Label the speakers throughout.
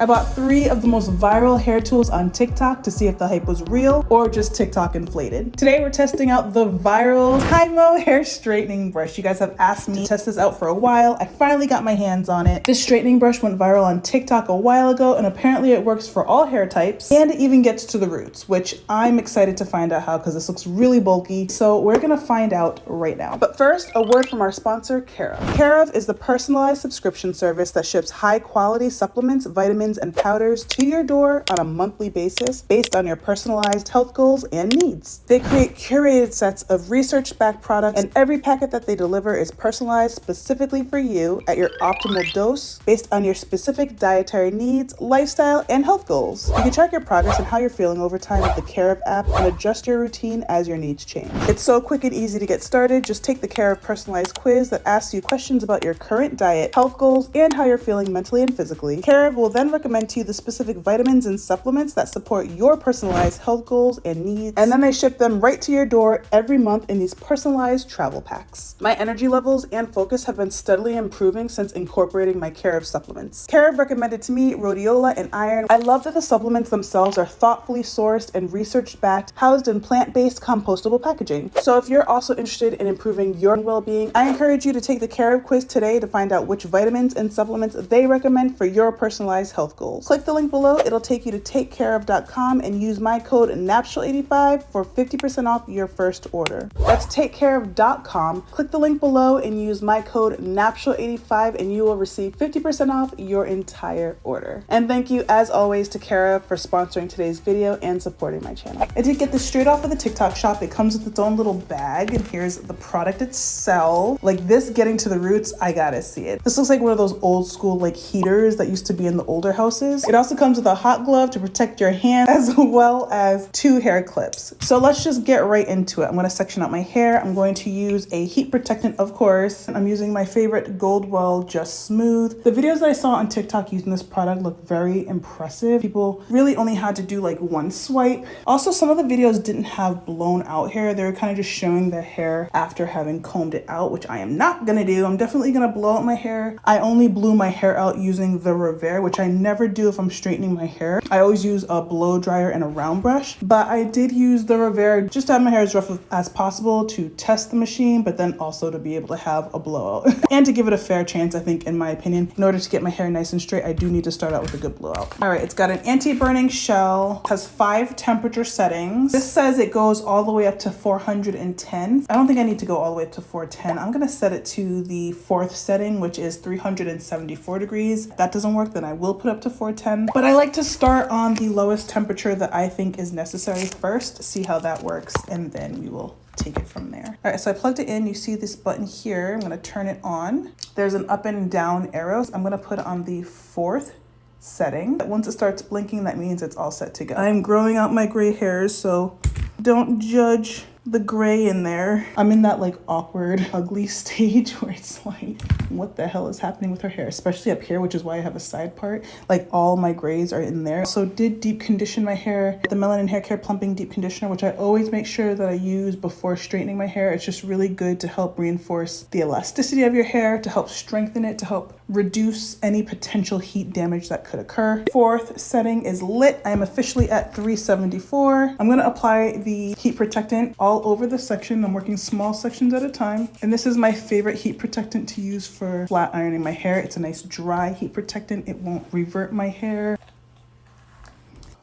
Speaker 1: I bought 3 of the most viral hair tools on TikTok to see if the hype was real or just TikTok inflated. Today we're testing out the viral Tymo hair straightening brush. You guys have asked me to test this out for a while. I finally got my hands on it. This straightening brush went viral on TikTok a while ago, and apparently it works for all hair types, and it even gets to the roots, which I'm excited to find out how because this looks really bulky. So we're gonna find out right now. But first, a word from our sponsor, Care of. Care of is the personalized subscription service that ships high quality supplements, vitamins, and powders to your door on a monthly basis based on your personalized health goals and needs. They create curated sets of research-backed products, and every packet that they deliver is personalized specifically for you at your optimal dose based on your specific dietary needs, lifestyle, and health goals. You can track your progress and how you're feeling over time with the Care of app and adjust your routine as your needs change. It's so quick and easy to get started. Just take the Care of personalized quiz that asks you questions about your current diet, health goals, and how you're feeling mentally and physically. Care of will then recommend to you the specific vitamins and supplements that support your personalized health goals and needs, and then they ship them right to your door every month in these personalized travel packs. My energy levels and focus have been steadily improving since incorporating my Care of supplements. Care of recommended to me rhodiola and iron. I love that the supplements themselves are thoughtfully sourced and research-backed, housed in plant-based compostable packaging. So if you're also interested in improving your well-being, I encourage you to take the Care of quiz today to find out which vitamins and supplements they recommend for your personalized health goals. Click the link below. It'll take you to takecareof.com and use my code NATURAL85 for 50% off your first order. That's takecareof.com. Click the link below and use my code NATURAL85 and you will receive 50% off your entire order. And thank you as always to Care of for sponsoring today's video and supporting my channel. I did get this straight off of the TikTok shop. It comes with its own little bag, and here's the product itself. Like this getting to the roots, I gotta see it. This looks like one of those old school like heaters that used to be in the older houses. It also comes with a hot glove to protect your hand as well as 2 hair clips. So let's just get right into it. I'm gonna section out my hair. I'm going to use a heat protectant, of course. I'm using my favorite Goldwell Just Smooth. The videos that I saw on TikTok using this product look very impressive. People really only had to do like one swipe. Also, some of the videos didn't have blown out hair. They were kind of just showing the hair after having combed it out, which I am not gonna do. I'm definitely gonna blow out my hair. I only blew my hair out using the Revere, which I never do if I'm straightening my hair. I always use a blow dryer and a round brush, but I did use the Revere just to have my hair as rough as possible to test the machine, but then also to be able to have a blowout and to give it a fair chance. I think, in my opinion, in order to get my hair nice and straight, I do need to start out with a good blowout. All right, it's got an anti-burning shell, has 5 temperature settings. This says it goes all the way up to 410. I don't think I need to go all the way up to 410. I'm gonna set it to the 4th setting, which is 374 degrees. If that doesn't work, then I will put up to 410. But I like to start on the lowest temperature that I think is necessary first, see how that works, and then we will take it from there. All right, so I plugged it in. You see this button here. I'm gonna turn it on. There's an up and down arrows. I'm gonna put it on the 4th setting. Once it starts blinking, that means it's all set to go. I'm growing out my gray hairs, so don't judge the gray in there. I'm in that like awkward, ugly stage where it's like, what the hell is happening with her hair? Especially up here, which is why I have a side part. Like all my grays are in there. So did deep condition my hair. The Melanin Haircare Plumping Deep Conditioner, which I always make sure that I use before straightening my hair. It's just really good to help reinforce the elasticity of your hair, to help strengthen it, to help reduce any potential heat damage that could occur. 4th setting is lit. I am officially at 374. I'm gonna apply the heat protectant all over the section. I'm working small sections at a time. And this is my favorite heat protectant to use for flat ironing my hair. It's a nice dry heat protectant. It won't revert my hair.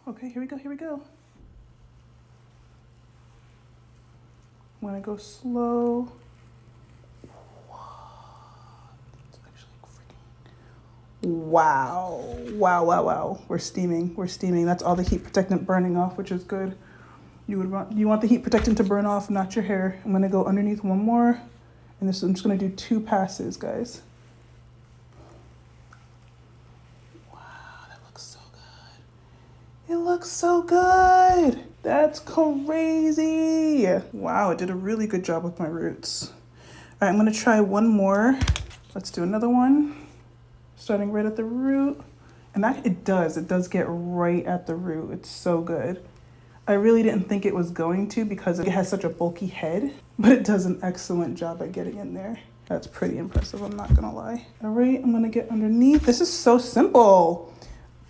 Speaker 1: Okay, here we go, here we go. I'm gonna go slow. Wow, wow, wow, wow. We're steaming, we're steaming. That's all the heat protectant burning off, which is good. You want the heat protectant to burn off, not your hair. I'm gonna go underneath one more, and I'm just gonna do 2 passes, guys. Wow, that looks so good. It looks so good. That's crazy. Wow, it did a really good job with my roots. All right, I'm gonna try one more. Let's do another one. Starting right at the root. And that it does get right at the root. It's so good. I really didn't think it was going to because it has such a bulky head, but it does an excellent job at getting in there. That's pretty impressive, I'm not gonna lie. All right, I'm gonna get underneath. This is so simple.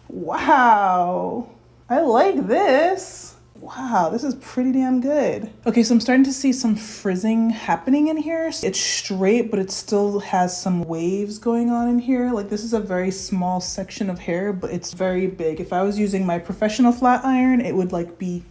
Speaker 1: Wow, I like this. Wow, this is pretty damn good. Okay, so I'm starting to see some frizzing happening in here. It's straight, but it still has some waves going on in here. Like, this is a very small section of hair, but it's very big. If I was using my professional flat iron, it would like be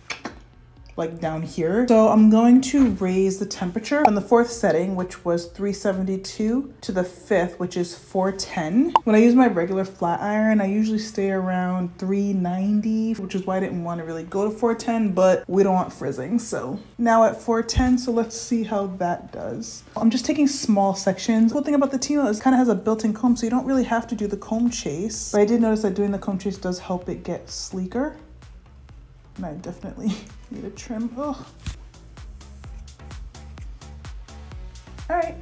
Speaker 1: like down here. So I'm going to raise the temperature from the 4th setting, which was 372, to the 5th, which is 410. When I use my regular flat iron, I usually stay around 390, which is why I didn't want to really go to 410, but we don't want frizzing. So now at 410, so let's see how that does. I'm just taking small sections. The cool thing about the Tymo is it kind of has a built-in comb, so you don't really have to do the comb chase. But I did notice that doing the comb chase does help it get sleeker. And I definitely need a trim. Oh. All right.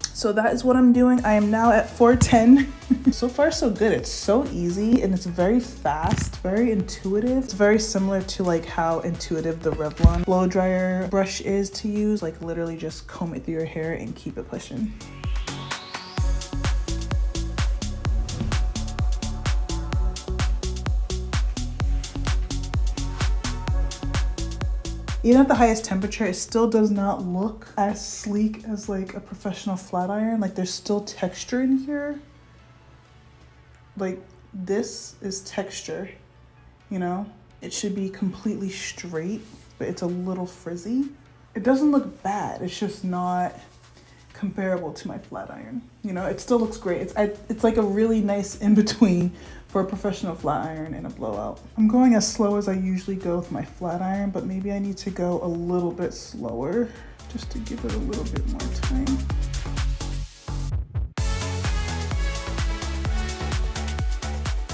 Speaker 1: So that is what I'm doing. I am now at 410. So far, so good. It's so easy and it's very fast, very intuitive. It's very similar to like how intuitive the Revlon blow dryer brush is to use. Like literally just comb it through your hair and keep it pushing. Even at the highest temperature, it still does not look as sleek as like a professional flat iron. Like there's still texture in here. Like this is texture, you know? It should be completely straight, but it's a little frizzy. It doesn't look bad. It's just not comparable to my flat iron. You know, it still looks great. It's like a really nice in-between for a professional flat iron and a blowout. I'm going as slow as I usually go with my flat iron, but maybe I need to go a little bit slower just to give it a little bit more time.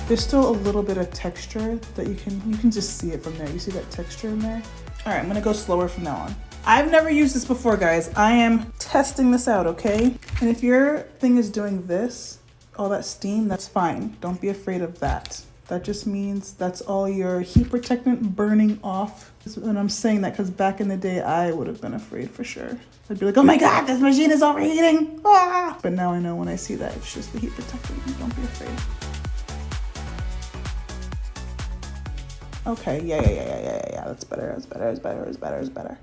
Speaker 1: There's still a little bit of texture that you can just see it from there. You see that texture in there? All right, I'm gonna go slower from now on. I've never used this before, guys. I am testing this out, okay? And if your thing is doing this, all that steam, that's fine. Don't be afraid of that. That just means that's all your heat protectant burning off. And I'm saying that because back in the day, I would have been afraid for sure. I'd be like, oh my God, this machine is overheating. Ah! But now I know when I see that, it's just the heat protectant. Don't be afraid. Okay, yeah. That's better, that's better.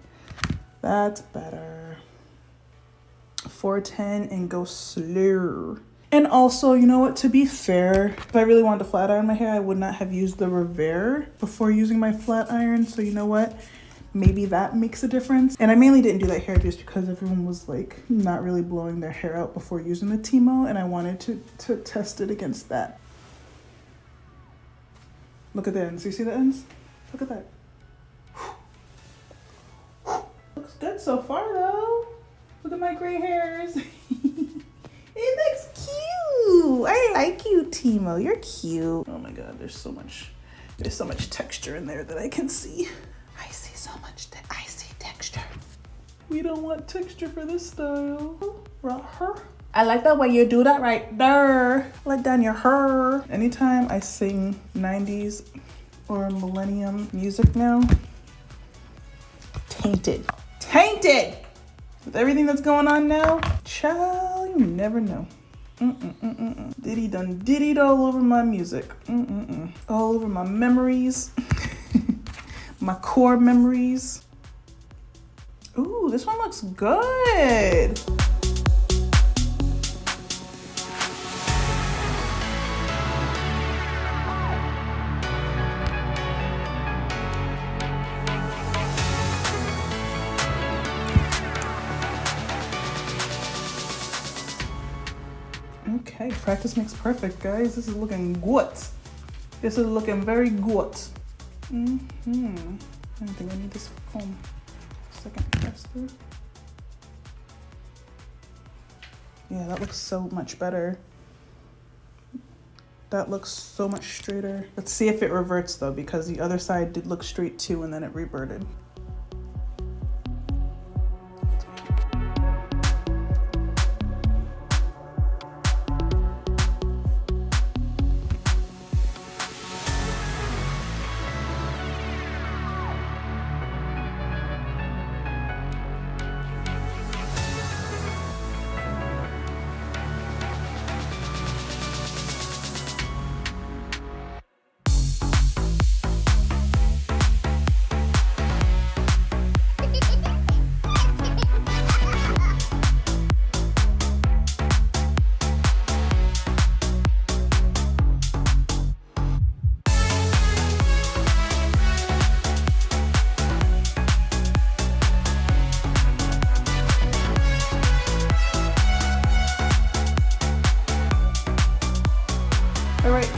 Speaker 1: That's better. 410 and go slow. And also, you know what, to be fair, if I really wanted to flat iron my hair, I would not have used the Revere before using my flat iron. So you know what, maybe that makes a difference. And I mainly didn't do that hair just because everyone was like not really blowing their hair out before using the Tymo, and I wanted to test it against that. Look at the ends, you see the ends? Look at that. Looks good so far though. Look at my gray hairs. It looks cute. I like you, Tymo. You're cute. Oh my God, there's so much texture in there that I can see. I see so much, I see texture. We don't want texture for this style. I like the way you do that right there. Let down your hair. Anytime I sing 90s or millennium music now, tainted. With everything that's going on now, child, you never know. Diddy done diddied all over my music. All over my memories. My core memories. Ooh, this one looks good. Okay, practice makes perfect, guys. This is looking good. This is looking very good. I don't think I need this comb. Second press through. Yeah, that looks so much better. That looks so much straighter. Let's see if it reverts though, because the other side did look straight too and then it reverted.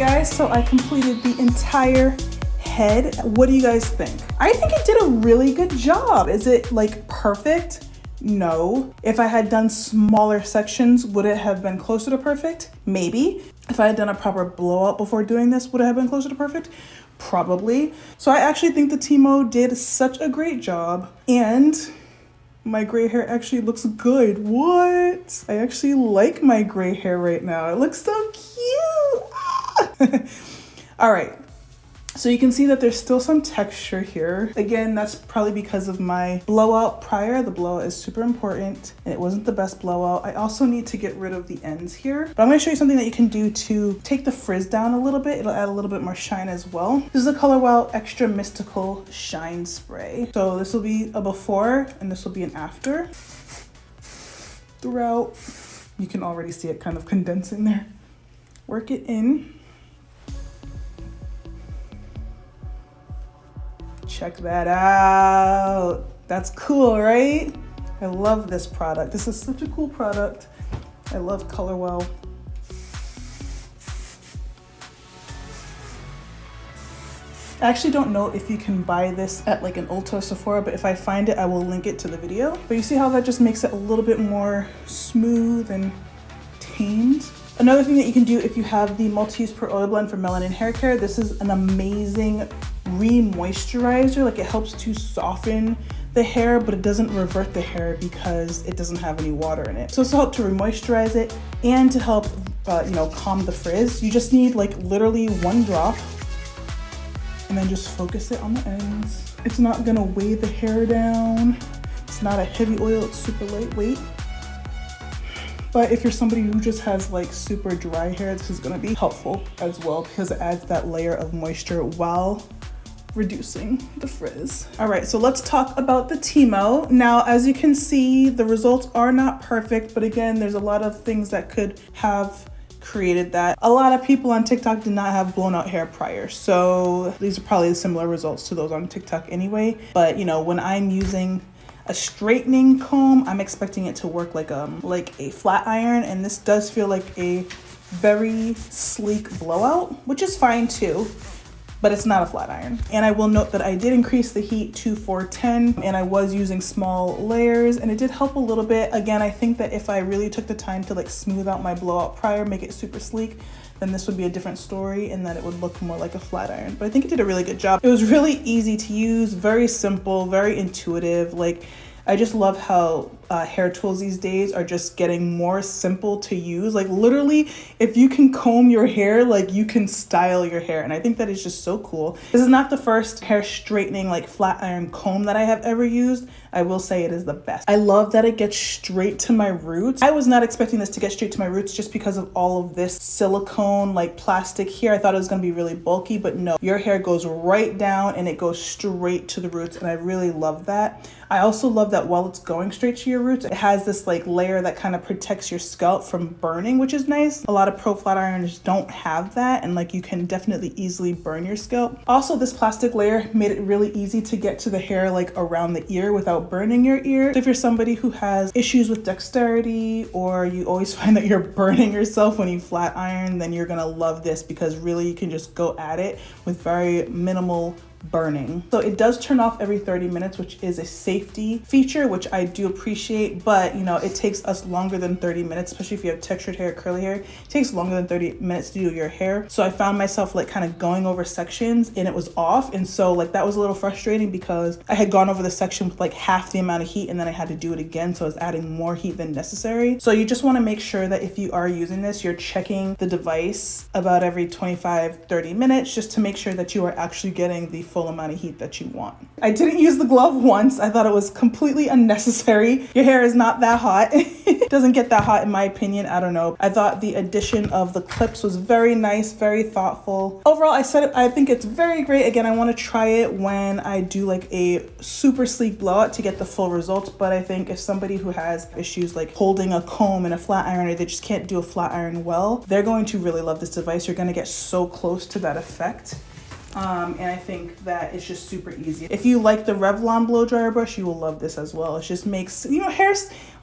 Speaker 1: guys, so I completed the entire head. What do you guys think? I think it did a really good job. Is it like perfect? No. If I had done smaller sections, would it have been closer to perfect? Maybe. If I had done a proper blowout before doing this, would it have been closer to perfect? Probably. So I actually think the Tymo did such a great job, and my gray hair actually looks good. What? I actually like my gray hair right now. It looks so cute. Ah! All right. So you can see that there's still some texture here. Again, that's probably because of my blowout prior. The blowout is super important and it wasn't the best blowout. I also need to get rid of the ends here, but I'm gonna show you something that you can do to take the frizz down a little bit. It'll add a little bit more shine as well. This is a Color Wow Extra Mystical Shine Spray. So this will be a before and this will be an after. Throughout, you can already see it kind of condensing there. Work it in. Check that out. That's cool, right? I love this product. This is such a cool product. I love Color Wow. I actually don't know if you can buy this at like an Ulta or Sephora, but if I find it, I will link it to the video. But you see how that just makes it a little bit more smooth and tamed? Another thing that you can do if you have the multi-use per oil blend for Melanin Haircare, this is an amazing re-moisturizer. Like, it helps to soften the hair, but it doesn't revert the hair because it doesn't have any water in it. So this will help to re-moisturize it and to help, calm the frizz. You just need like literally one drop and then just focus it on the ends. It's not gonna weigh the hair down. It's not a heavy oil, it's super lightweight. But if you're somebody who just has like super dry hair, this is gonna be helpful as well because it adds that layer of moisture while reducing the frizz. All right, so let's talk about the Tymo. Now, as you can see, the results are not perfect, but again, there's a lot of things that could have created that. A lot of people on TikTok did not have blown out hair prior, so these are probably similar results to those on TikTok anyway. But when I'm using a straightening comb, I'm expecting it to work like a flat iron, and this does feel like a very sleek blowout, which is fine too, but it's not a flat iron. And I will note that I did increase the heat to 410 and I was using small layers and it did help a little bit. Again, I think that if I really took the time to like smooth out my blowout prior, make it super sleek, then this would be a different story and then it would look more like a flat iron. But I think it did a really good job. It was really easy to use, very simple, very intuitive. Like, I just love how hair tools these days are just getting more simple to use. Like, literally, if you can comb your hair, like, you can style your hair. And I think that is just so cool. This is not the first hair straightening, like, flat iron comb that I have ever used. I will say it is the best. I love that it gets straight to my roots. I was not expecting this to get straight to my roots just because of all of this silicone, like, plastic here. I thought it was gonna be really bulky, but no. Your hair goes right down and it goes straight to the roots, and I really love that. I also love that while it's going straight to your roots, it has this like layer that kind of protects your scalp from burning, which is nice. A lot of pro flat irons don't have that, and like you can definitely easily burn your scalp. Also, this plastic layer made it really easy to get to the hair like around the ear without burning your ear. So if you're somebody who has issues with dexterity, or you always find that you're burning yourself when you flat iron, then you're gonna love this because really you can just go at it with very minimal burning. So it does turn off every 30 minutes, which is a safety feature, which I do appreciate, but it takes us longer than 30 minutes, especially if you have textured hair, curly hair. It takes longer than 30 minutes to do your hair. So I found myself like kind of going over sections and it was off. And so like that was a little frustrating because I had gone over the section with like half the amount of heat and then I had to do it again. So I was adding more heat than necessary. So you just want to make sure that if you are using this, you're checking the device about every 25-30 minutes just to make sure that you are actually getting the full amount of heat that you want. I didn't use the glove once. I thought it was completely unnecessary. Your hair is not that hot. It doesn't get that hot in my opinion. I don't know. I thought the addition of the clips was very nice, very thoughtful. Overall, I think it's very great. Again, I want to try it when I do like a super sleek blowout to get the full results. But I think if somebody who has issues like holding a comb and a flat iron, or they just can't do a flat iron well, they're going to really love this device. You're going to get so close to that effect. And I think that it's just super easy. If you like the Revlon blow dryer brush, you will love this as well. It just makes, you know,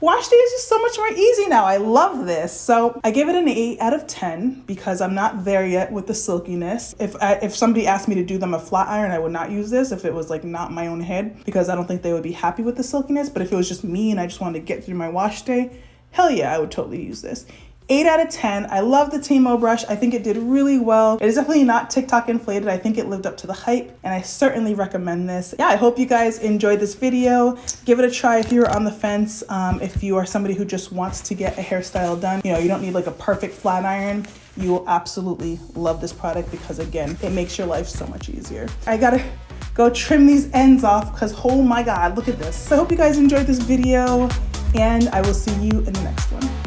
Speaker 1: wash day is just so much more easy now. I love this. So I give it an 8 out of 10 because I'm not there yet with the silkiness. If somebody asked me to do them a flat iron, I would not use this if it was like not my own head, because I don't think they would be happy with the silkiness. But if it was just me and I just wanted to get through my wash day, hell yeah, I would totally use this. 8 out of 10. I love the Tymo brush. I think it did really well. It is definitely not TikTok inflated. I think it lived up to the hype, and I certainly recommend this. Yeah, I hope you guys enjoyed this video. Give it a try if you're on the fence. If you are somebody who just wants to get a hairstyle done, you know, you don't need like a perfect flat iron. You will absolutely love this product because, again, it makes your life so much easier. I gotta go trim these ends off because, oh my God, look at this. So I hope you guys enjoyed this video, and I will see you in the next one.